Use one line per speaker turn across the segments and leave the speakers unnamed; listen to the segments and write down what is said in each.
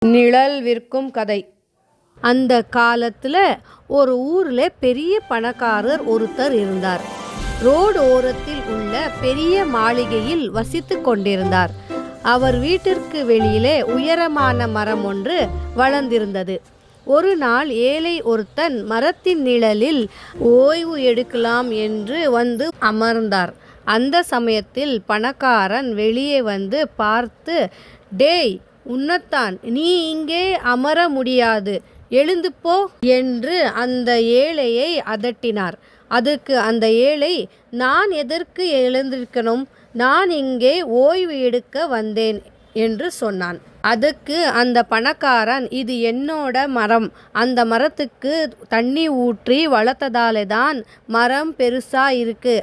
நிழல் விற்கும் கதை. அந்த காலத்துல ஒரு ஊர்ல பெரிய பணக்காரர் ஒருத்தர் இருந்தார். ரோடு ஓரத்தில் உள்ள பெரிய மாளிகையில் வசித்து கொண்டிருந்தார். அவர் வீட்டிற்கு வெளியிலே உயரமான மரம் ஒன்று வளர்ந்திருந்தது. ஒரு நாள் ஏழை ஒருத்தன் மரத்தின் நிழலில் ஓய்வு எடுக்கலாம் என்று வந்து அமர்ந்தார். அந்த சமயத்தில் பணக்காரன் வெளியே வந்து பார்த்து, "டேய், உன்னத்தான், நீ இங்கே அமர முடியாது, எழுந்து போ" என்று அந்த ஏழையை அதட்டினார். அதுக்கு அந்த ஏழை, "நான் எதற்கு எழுந்திருக்கணும்? நான் இங்கே ஓய்வு எடுக்க வந்தேன்" என்று சொன்னான். அதுக்கு அந்த பணக்காரன், "இது என்னோட மரம். அந்த மரத்துக்கு தண்ணி ஊற்றி வளர்த்ததாலே தான் மரம் பெருசா இருக்கு.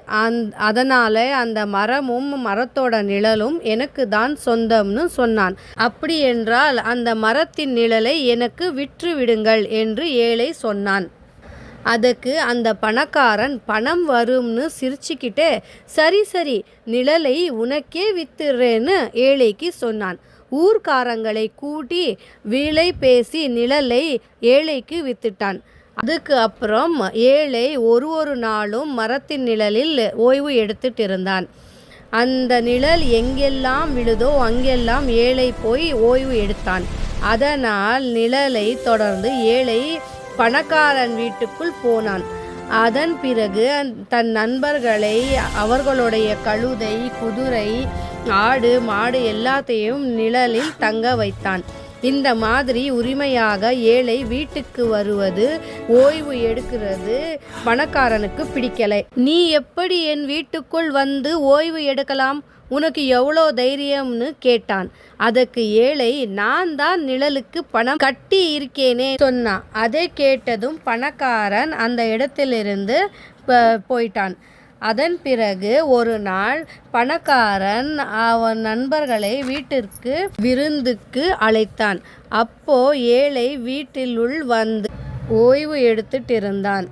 அதனால அந்த மரமும் மரத்தோட நிழலும் எனக்கு தான் சொந்தம்னு சொன்னான். அப்படி என்றால் அந்த மரத்தின் நிழலை எனக்கு விற்று விடுங்கள்" என்று ஏழை சொன்னான். அதுக்கு அந்த பணக்காரன் பணம் வரும்னு சிரிச்சுக்கிட்டே, "சரி சரி, நிழலை உனக்கே வித்துறேன்னு" ஏழைக்கு சொன்னான். ஊர்க்காரங்களை கூட்டி விலை பேசி நிழலை ஏழைக்கு வித்துட்டான். அதுக்கு அப்புறம் ஏழை ஒரு நாளும் மரத்தின் நிழலில் ஓய்வு எடுத்துட்டு இருந்தான். அந்த நிழல் எங்கெல்லாம் விழுதோ அங்கெல்லாம் ஏழை போய் ஓய்வு எடுத்தான். அதனால் நிழலை தொடர்ந்து ஏழை பணக்காரன் வீட்டுக்குள் போனான். அதன் பிறகு தன் நண்பர்களை, அவர்களுடைய கழுதை, குதிரை, ஆடு, மாடு எல்லாத்தையும் நிழலில் தங்க வைத்தான். இந்த மாதிரி உரிமையாக ஏழை வீட்டுக்கு வருவது, ஓய்வு எடுக்கிறது பணக்காரனுக்கு பிடிக்கலை. "நீ எப்படி என் வீட்டுக்குள் வந்து ஓய்வு எடுக்கலாம்? உனக்கு எவ்வளோ தைரியம்னு கேட்டான். அதுக்கு ஏழை, "நான் தான் நிழலுக்கு பணம் கட்டி இருக்கேனே" சொன்னான். அதை கேட்டதும் பணக்காரன் அந்த இடத்திலிருந்து போயிட்டான். அதன் பிறகு ஒரு நாள் பணக்காரன் அவன் நண்பர்களை வீட்டிற்கு விருந்துக்கு அழைத்தான். அப்போ ஏழை வீட்டிலுள் வந்து ஓய்வு எடுத்துட்டு இருந்தான்.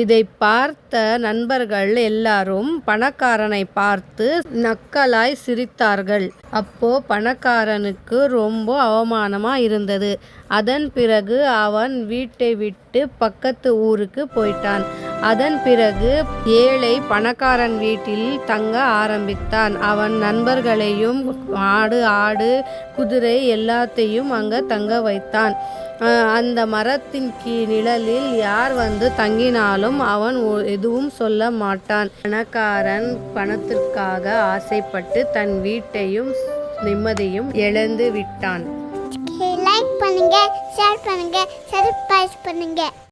இதை பார்த்த நண்பர்கள் எல்லாரும் பணக்காரனை பார்த்து நக்கலாய் சிரித்தார்கள். அப்போ பணக்காரனுக்கு ரொம்ப அவமானமா இருந்தது. அதன் பிறகு அவன் வீட்டை விட்டு பக்கத்து ஊருக்கு போயிட்டான். அதன் பிறகு ஏழை பணக்காரன் வீட்டில் தங்க ஆரம்பித்தான். அவன் நண்பர்களையும் ஆடு, குதிரை எல்லாத்தையும் அங்க தங்க வைத்தான். அந்த மரத்தின் நிழலில் யார் வந்து தங்கினாலும் அவன் எதுவும் சொல்ல மாட்டான். பணக்காரன் பணத்திற்காக ஆசைப்பட்டு தன் வீட்டையும் நிம்மதியும் இழந்து விட்டான்.
லைக் பண்ணுங்க, ஷேர் பண்ணுங்க, சப்ஸ்கிரைப் பண்ணுங்க.